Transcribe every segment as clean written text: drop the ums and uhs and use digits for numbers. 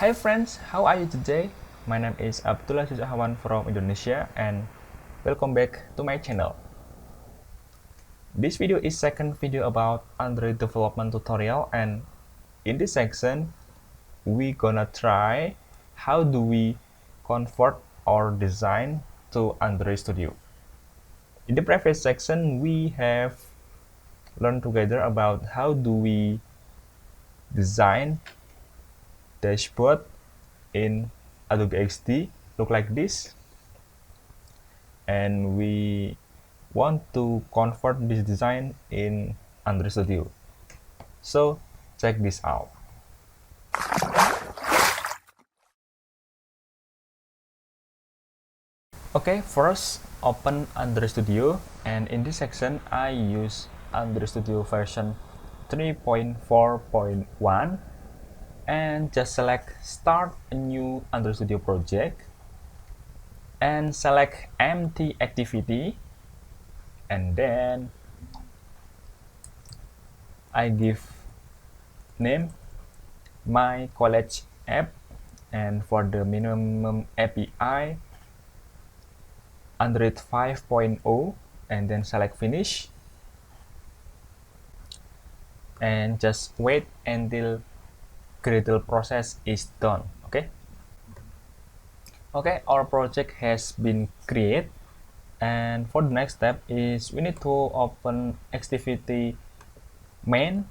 Hi friends, how are you today? My name is Abdul Aziz Ahwan from Indonesia and welcome back to my channel. This video is second video about Android development tutorial, and in this section we gonna try how do we convert our design to Android Studio. In the previous section we have learned together about how do we design dashboard in Adobe XD look like this, and we want to convert this design in Android Studio. So check this out. Okay, first open Android Studio, and in this section I use Android Studio version 3.4.1 and just select start a new Android Studio project and select empty activity, and then I give name my college app, and for the minimum API Android 5.0, and then select finish and just wait until Gradle process is done. Okay, our project has been created, and for the next step is we need to open activity main,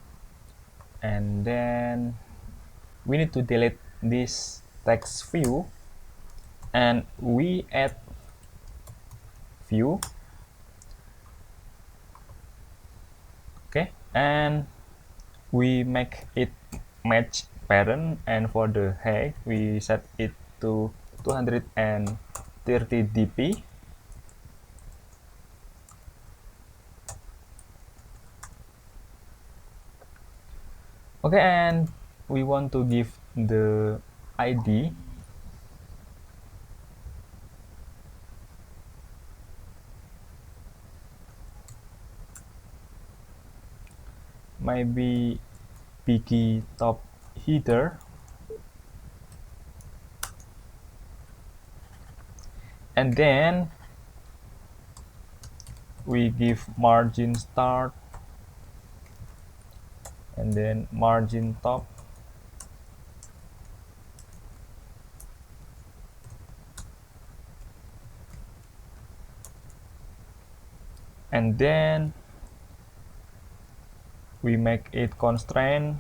and then we need to delete this text view and we add view. Okay, and we make it match parent, and for the height we set it to 230 dp. Okay, and we want to give the ID maybe Piggy top header, and then we give margin start and then margin top, and then we make it constraint,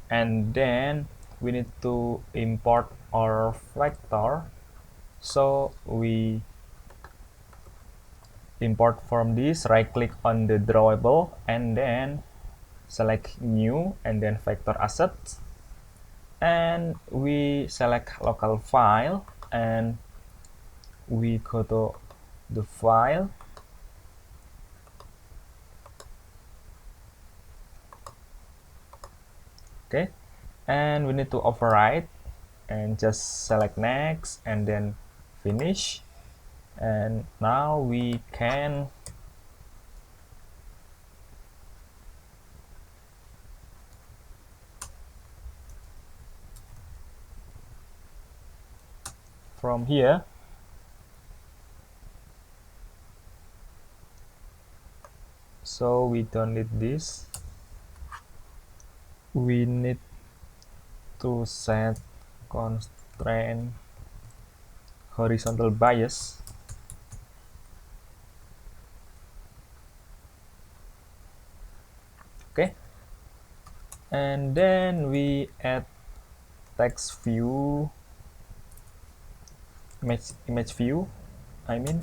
and then we need to import our Flutter, so we import from this, right click on the drawable and then select new and then vector assets, and we select local file and we go to the file, okay, and we need to override and just select next and then finish, and now we can from here so we don't need this. We need to set constraint horizontal bias, okay, and then we add text view, image view I mean,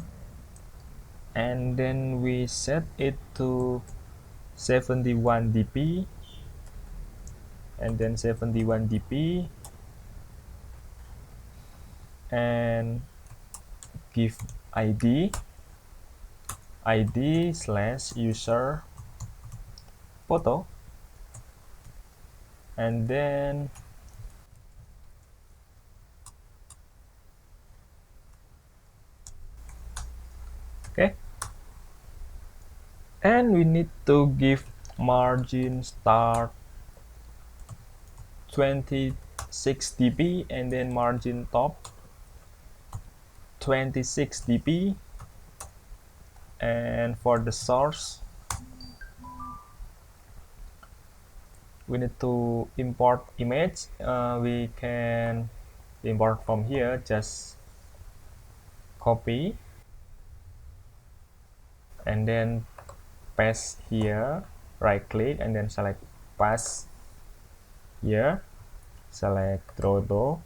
and then we set it to 71 dp and then 71 dp and give id slash user photo, and then okay, And we need to give margin start 26 dp and then margin top 26 dp, and for the source we need to import image. We can import from here, just copy and then paste here, right click and then select paste here, select draw to,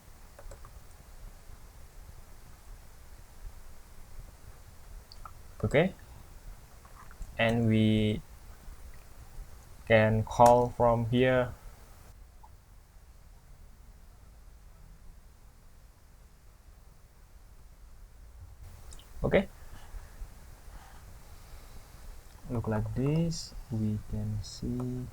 okay, and we can call from here. Okay, look like this. We can see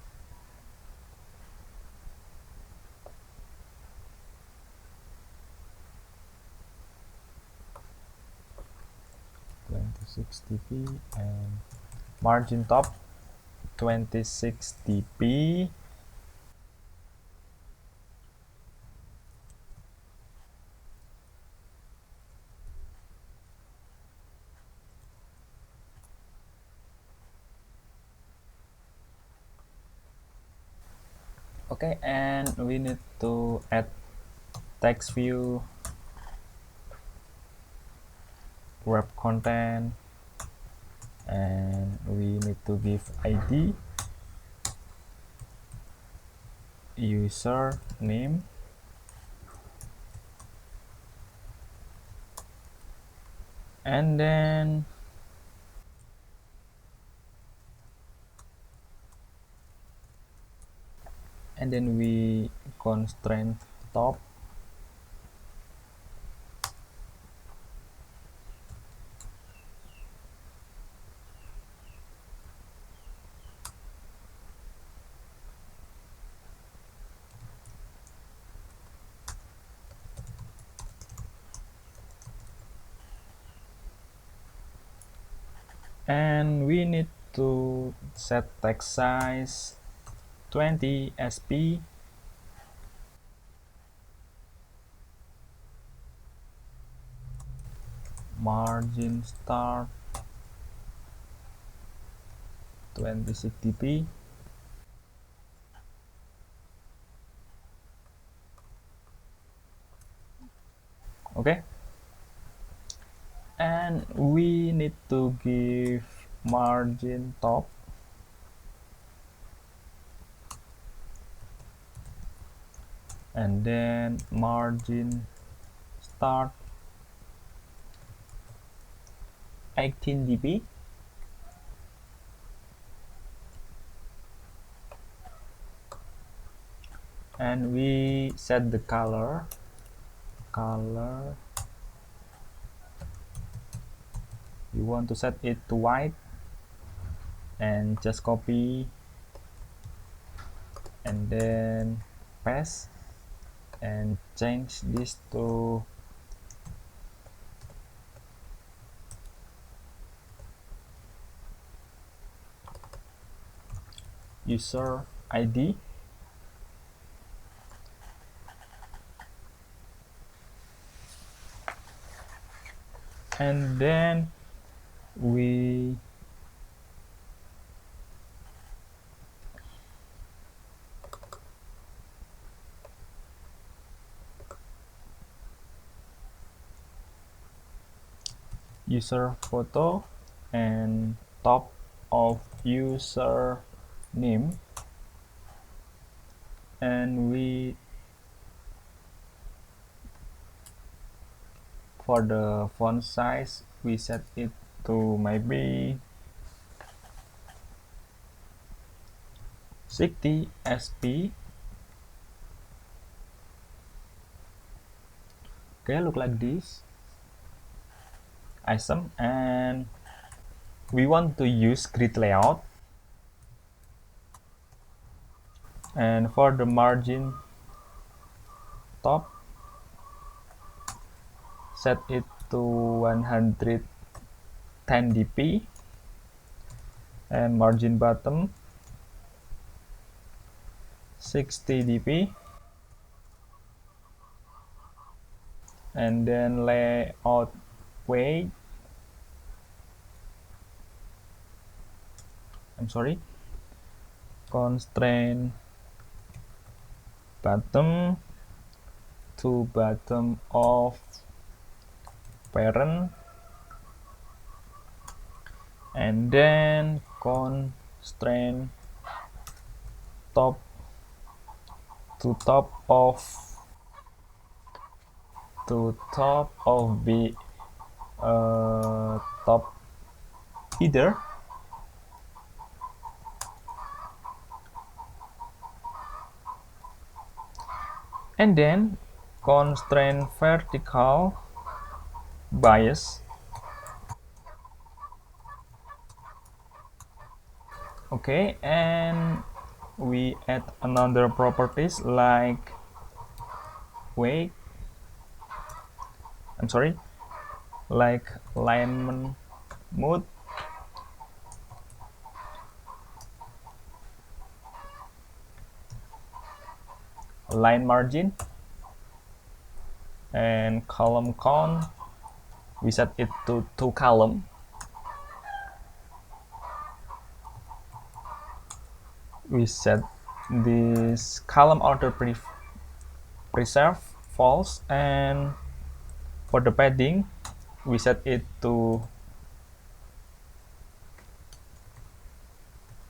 26 dp and margin top 26 dp. Okay, and we need to add text view, wrap content, and we need to give ID, user name, and then we constraint top, and we need to set text size 20 sp, margin start 26 dp, okay, and we need to give margin top and then margin start 18 dp, and we set the color we want to set it to white, and just copy and then paste and change this to user ID, and then we user photo and top of user name, and we for the font size we set it to maybe 60 sp. Okay, look like this. Awesome. And we want to use grid layout, and for the margin top set it to 110 dp, and margin bottom 60 dp, and then layout weight, constraint bottom to bottom of parent, and then constraint top to top of the top header, and then constraint vertical bias. Okay, and we add another properties like weight, like alignment mode, line margin, and column count. We set it to 2 column. We set this column order preserve false, and for the padding we set it to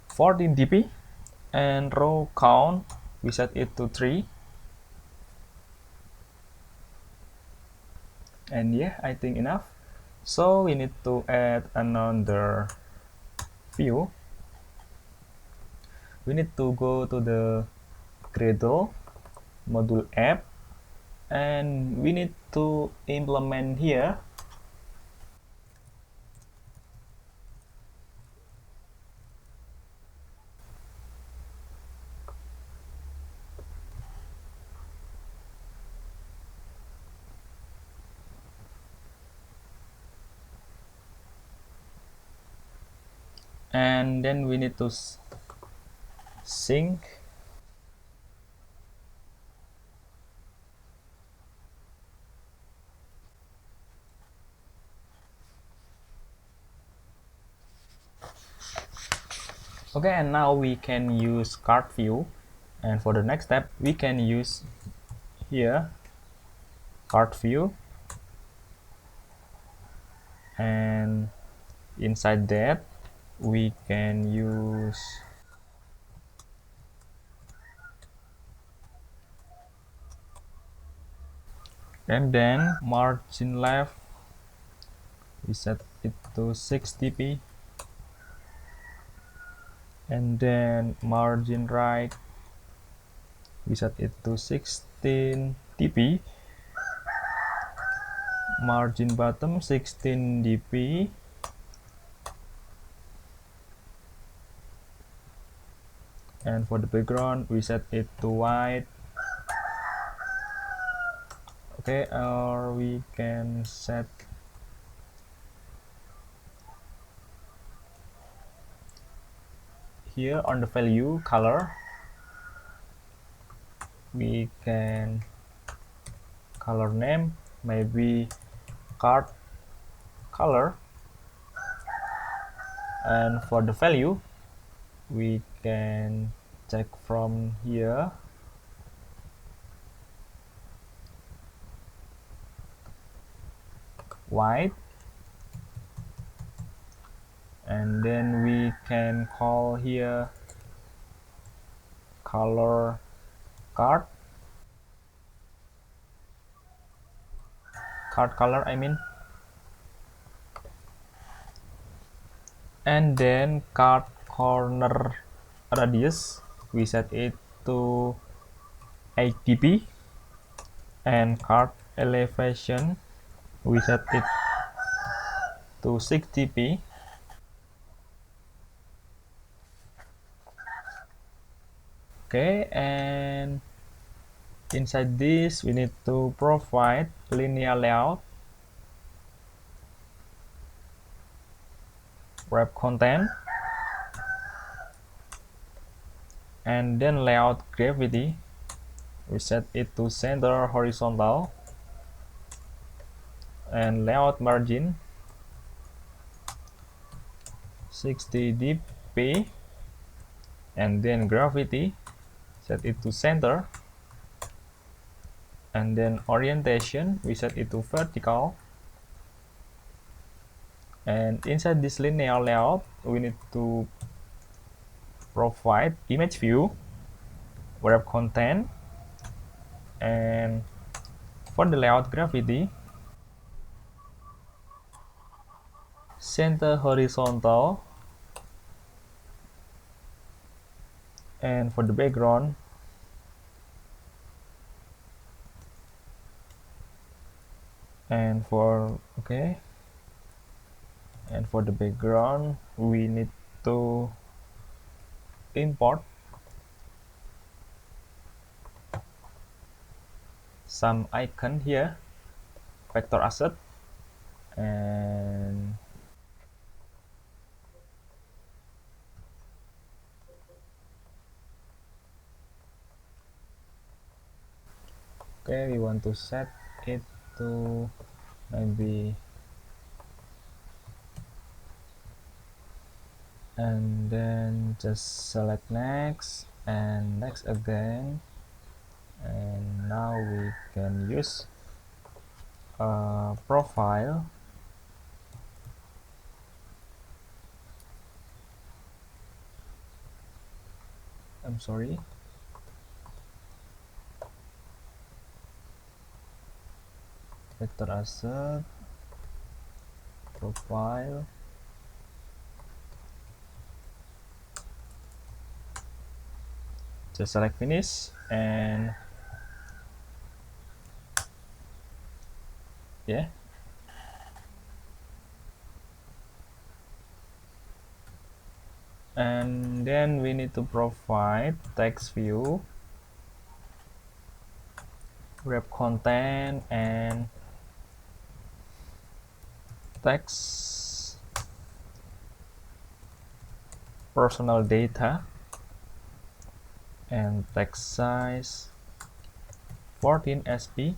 14 dp, and row count we set it to 3. And yeah, I think enough. So we need to add another view. We need to go to the Gradle module app, and we need to implement here and then we need to sync. Okay, and now we can use card view, and for the next step we can use here card view, and inside that we can use and then margin left we set it to 6 dp, and then margin right we set it to 16 dp, margin bottom 16 dp, and for the background we set it to white. Okay, or we can set here on the value color, we can color name maybe card color, and for the value we can check from here white, and then we can call here color card color I mean, and then card corner radius we set it to 8 dp, and card elevation we set it to 6 dp. Okay, and inside this we need to provide linear layout, wrap content, And then layout gravity, we set it to center horizontal, and layout margin 60 dp, and then gravity, set it to center, and then orientation, we set it to vertical. And inside this linear layout, we need to provide image view, wrap content, and for the layout gravity, center horizontal, and for the background, and for the background, we need to import some icon here, vector asset, and we want to set it to maybe, and then just select next and next again, and now we can use a profile. I'm sorry, vector asset, profile, just select finish, and and then we need to provide text view, wrap content, and text, personal data, and text size 14 sp,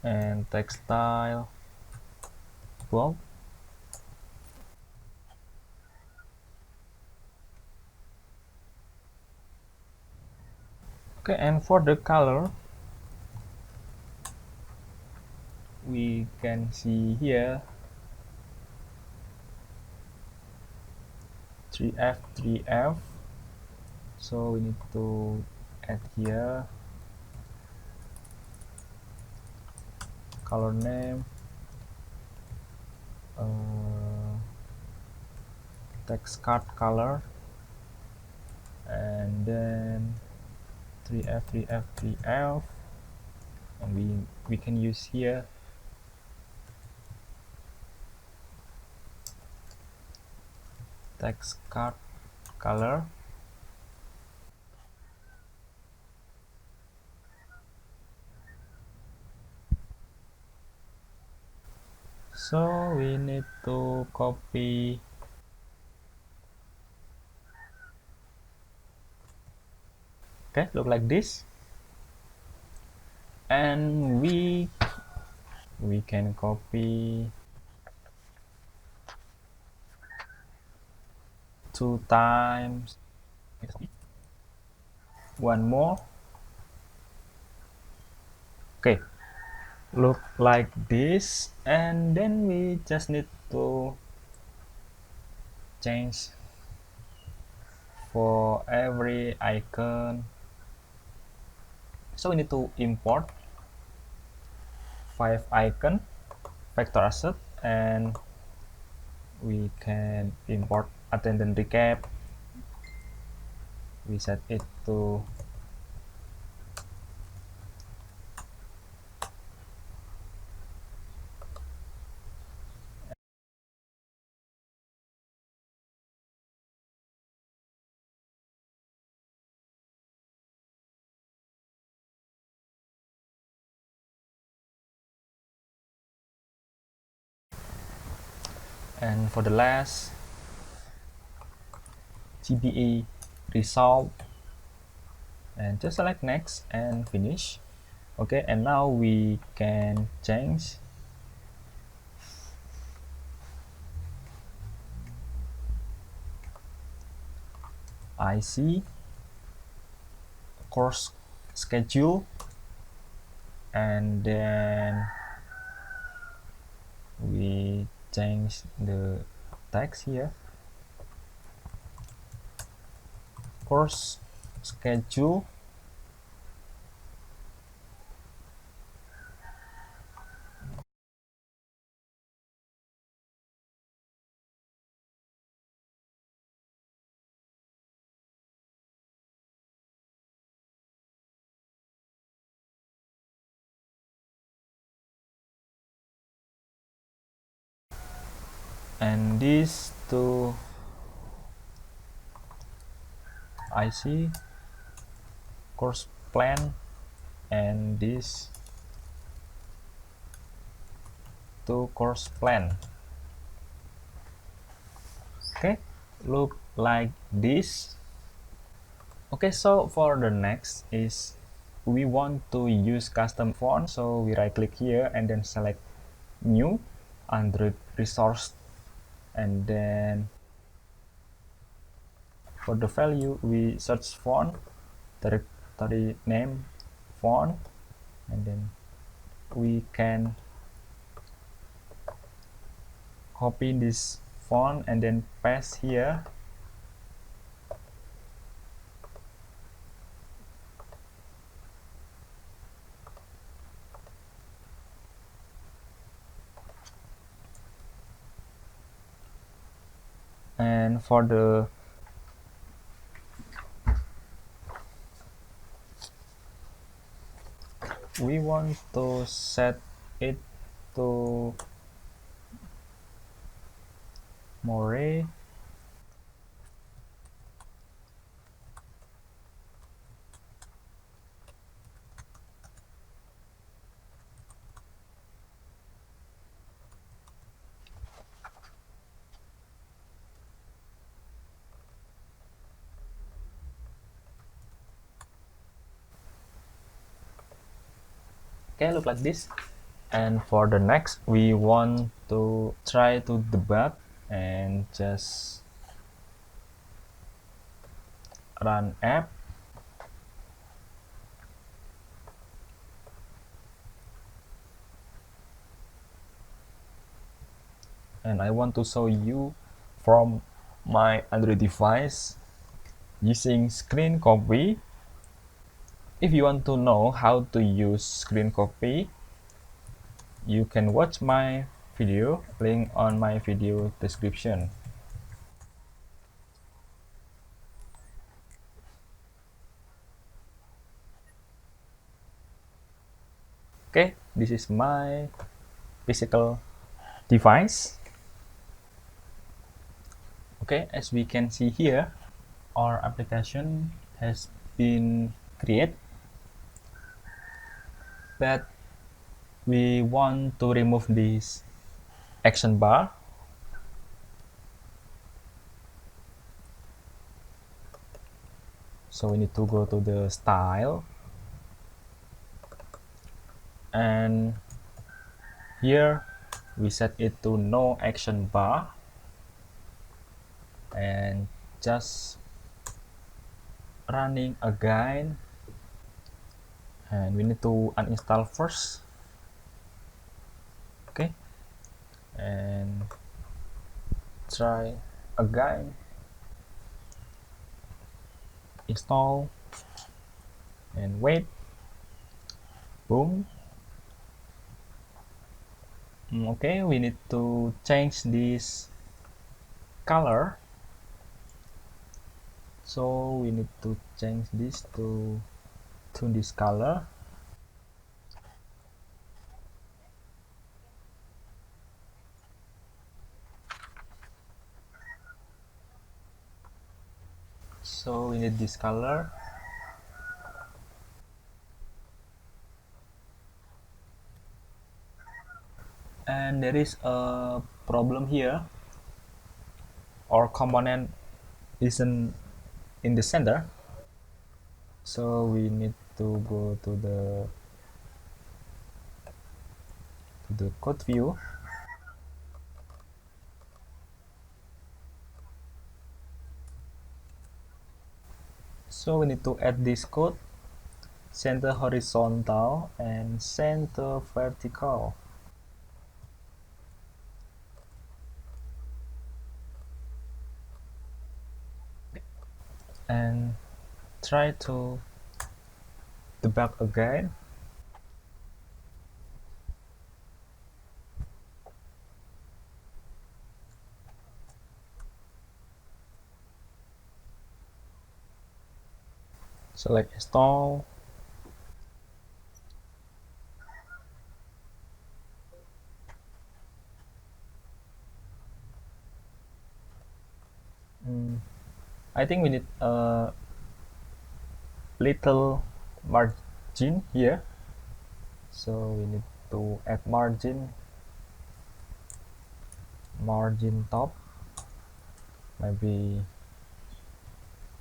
and text style bold. And for the color, we can see here 3F, so we need to add here color name, text card color, and then 3F, and we can use here text card color. So we need to copy look like this, and we can copy 2 times, one more, look like this, and then we just need to change for every icon. So we need to import 5 icon vector asset, and we can import attendant recap. We set it to and for the last GBA resolve, and just select next and finish. Okay, and now we can change IC course schedule, and then we change the text here, course schedule, and this to IC course plan, and this to course plan. Okay, look like this. Okay, so for the next is we want to use custom font, so we right click here and then select new Android resource, and then for the value we search font, directory name font, and then we can copy this font and then paste here. And for the we want to set it to more. Okay, look like this. And for the next we want to try to debug and just run app, and I want to show you from my Android device using Screencopy. If you want to know how to use Screencopy, you can watch my video, link on my video description. Okay, this is my physical device. Okay, as we can see here, our application has been created, but we want to remove this action bar. So we need to go to the style, and here we set it to no action bar, and just running again, and we need to uninstall first. Okay, and try again, install, and wait. Boom. Okay, we need to change this color, so we need to change this to this color. So we need this color, and there is a problem here. Our component isn't in the center. So we need to go to the code view. So we need to add this code, center horizontal and center vertical. And try to debug again. Select install. I think we need a little margin here, so we need to add margin top, maybe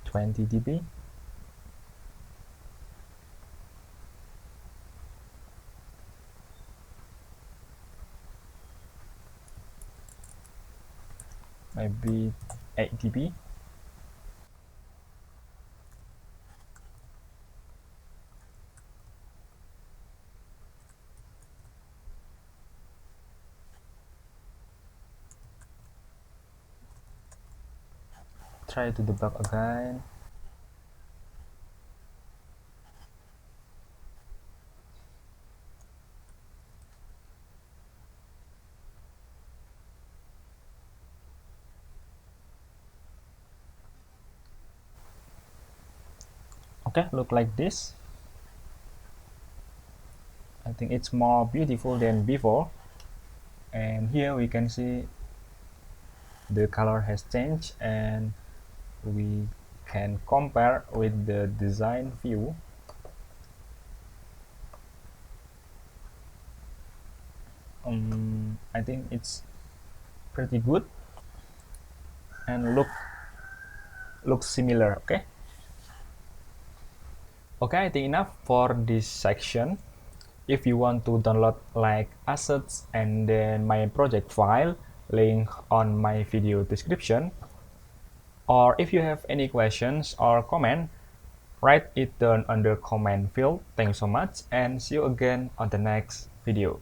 20 dB. Maybe 8 dB. Try to debug again. Okay, look like this. I think it's more beautiful than before. And here we can see the color has changed, and we can compare with the design view. I think it's pretty good and looks similar. Okay, I think enough for this section. If you want to download like assets and then my project file, link on my video description. Or if you have any questions or comment, write it down under comment field. Thanks so much and see you again on the next video.